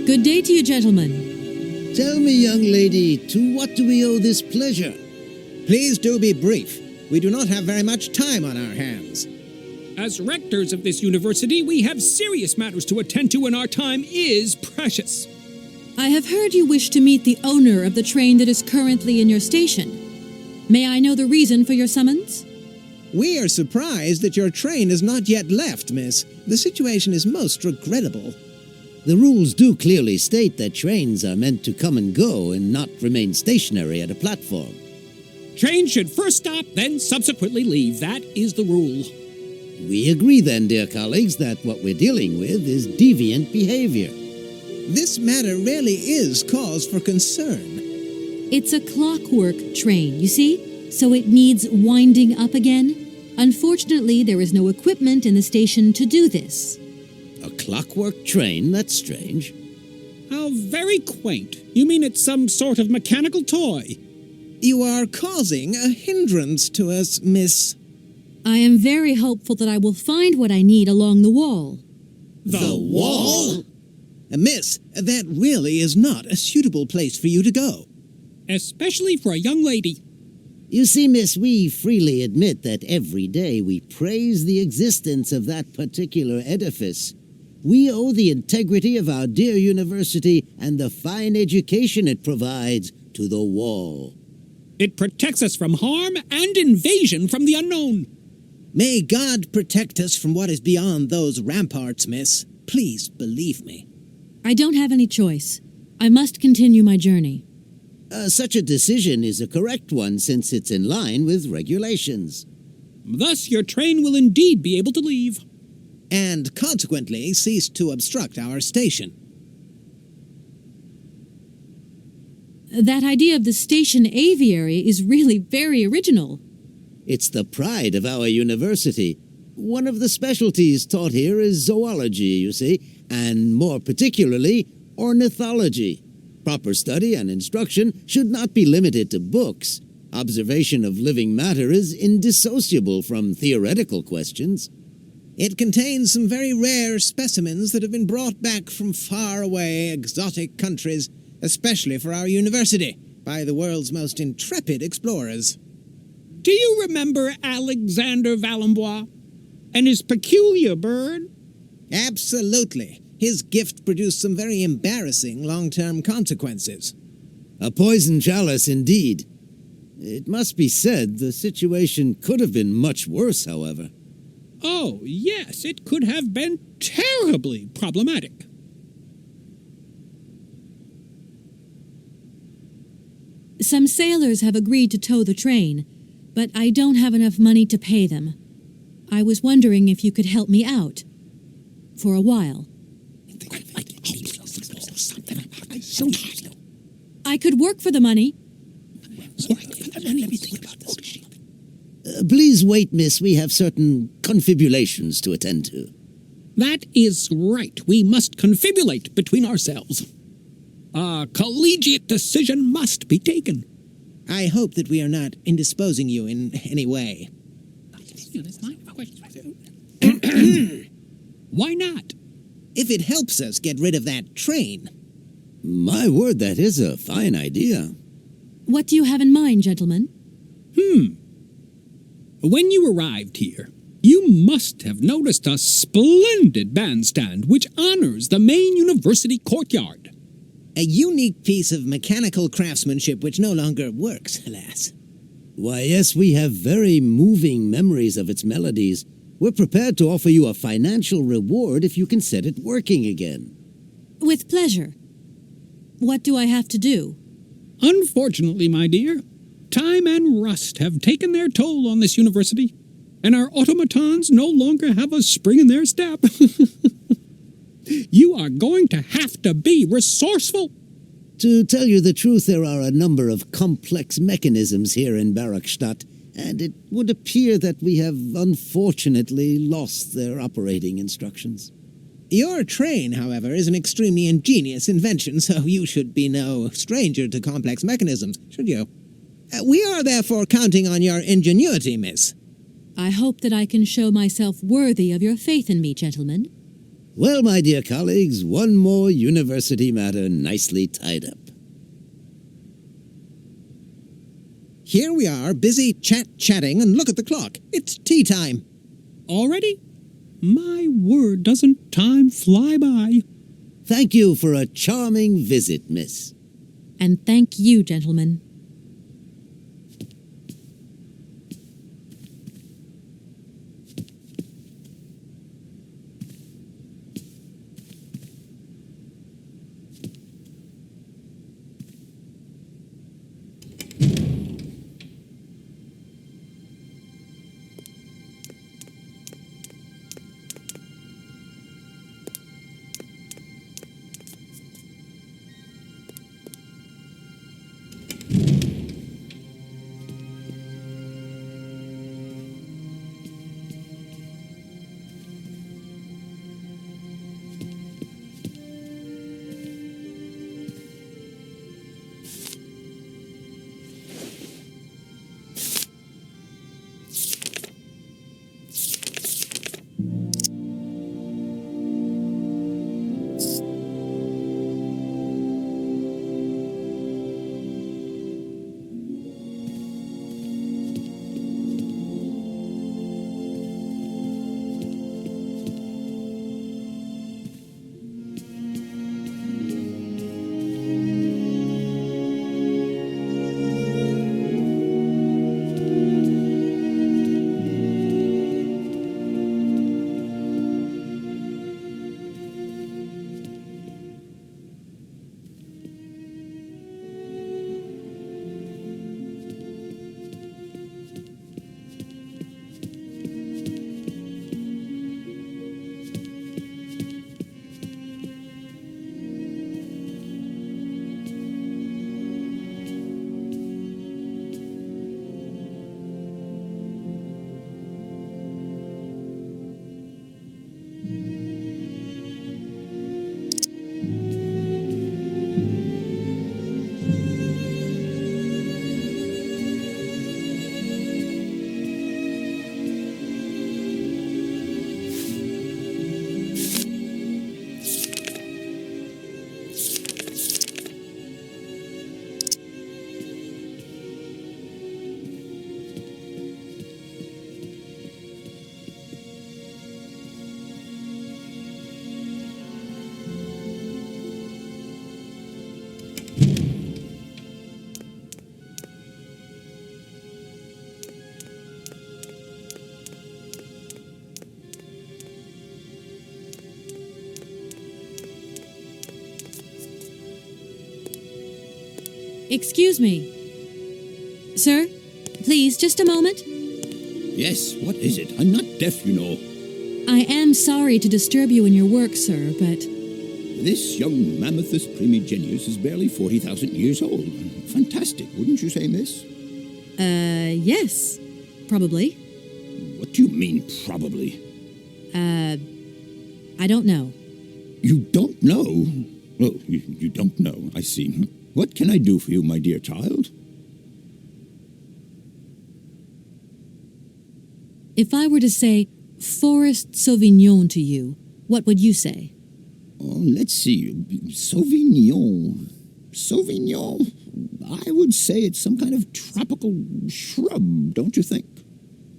Good day to you, gentlemen. Tell me, young lady, to what do we owe this pleasure? Please do be brief. We do not have very much time on our hands. As rectors of this university, we have serious matters to attend to, and our time is precious. I have heard you wish to meet the owner of the train that is currently in your station. May I know the reason for your summons? We are surprised that your train has not yet left, miss. The situation is most regrettable. The rules do clearly state that trains are meant to come and go and not remain stationary at a platform. Trains should first stop, then subsequently leave. That is the rule. We agree then, dear colleagues, that what we're dealing with is deviant behavior. This matter really is cause for concern. It's a clockwork train, you see? So it needs winding up again. Unfortunately, there is no equipment in the station to do this. A clockwork train? That's strange. How very quaint. You mean it's some sort of mechanical toy? You are causing a hindrance to us, miss. I am very hopeful that I will find what I need along the wall. The wall? Miss, that really is not a suitable place for you to go. Especially for a young lady. You see, miss, we freely admit that every day we praise the existence of that particular edifice. We owe the integrity of our dear university and the fine education it provides to the wall. It protects us from harm and invasion from the unknown. May God protect us from what is beyond those ramparts, miss. Please believe me. I don't have any choice. I must continue my journey. Such a decision is a correct one since it's in line with regulations. Thus, your train will indeed be able to leave. And consequently cease to obstruct our station. That idea of the station aviary is really very original. It's the pride of our university. One of the specialties taught here is zoology, you see, and more particularly, ornithology. Proper study and instruction should not be limited to books. Observation of living matter is indissociable from theoretical questions. It contains some very rare specimens that have been brought back from far-away exotic countries, especially for our university, by the world's most intrepid explorers. Do you remember Alexander Valenbois and his peculiar bird? Absolutely. His gift produced some very embarrassing long-term consequences. A poison chalice, indeed. It must be said the situation could have been much worse, however. Oh, yes, it could have been terribly problematic. Some sailors have agreed to tow the train, but I don't have enough money to pay them. I was wondering if you could help me out. For a while. I could work for the money. Please wait, miss. We have certain confibulations to attend to. That is right. We must confibulate between ourselves. A collegiate decision must be taken. I hope that we are not indisposing you in any way. Why not? If it helps us get rid of that train. My word, that is a fine idea. What do you have in mind, gentlemen? When you arrived here, you must have noticed a splendid bandstand which honors the main university courtyard. A unique piece of mechanical craftsmanship which no longer works, alas. Why, yes, we have very moving memories of its melodies. We're prepared to offer you a financial reward if you can set it working again. With pleasure. What do I have to do? Unfortunately, my dear, time and rust have taken their toll on this university, and our automatons no longer have a spring in their step. You are going to have to be resourceful. To tell you the truth, there are a number of complex mechanisms here in Barakstadt, and it would appear that we have unfortunately lost their operating instructions. Your train, however, is an extremely ingenious invention, so you should be no stranger to complex mechanisms, should you? We are therefore counting on your ingenuity, miss. I hope that I can show myself worthy of your faith in me, gentlemen. Well, my dear colleagues, one more university matter nicely tied up. Here we are, busy chatting, and look at the clock. It's tea time. Already? My word, doesn't time fly by? Thank you for a charming visit, miss. And thank you, gentlemen. Excuse me. Sir, please, just a moment. Yes, what is it? I'm not deaf, you know. I am sorry to disturb you in your work, sir, but... This young Mammothus primigenius is barely 40,000 years old. Fantastic, wouldn't you say, miss? Yes. Probably. What do you mean, probably? I don't know. You don't know? Oh, you don't know, I see. What can I do for you, my dear child? If I were to say Forest Sauvignon to you, what would you say? Oh, let's see. Sauvignon. Sauvignon? I would say it's some kind of tropical shrub, don't you think?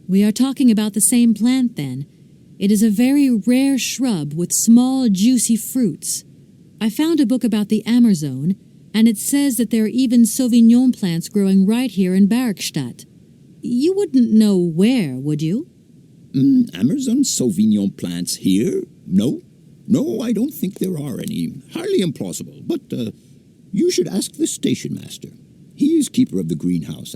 We are talking about the same plant, then. It is a very rare shrub with small, juicy fruits. I found a book about the Amazon, and it says that there are even Sauvignon plants growing right here in Bergstadt. You wouldn't know where, would you? Amazon Sauvignon plants here? No. No, I don't think there are any. Highly implausible. But you should ask the station master. He is keeper of the greenhouse.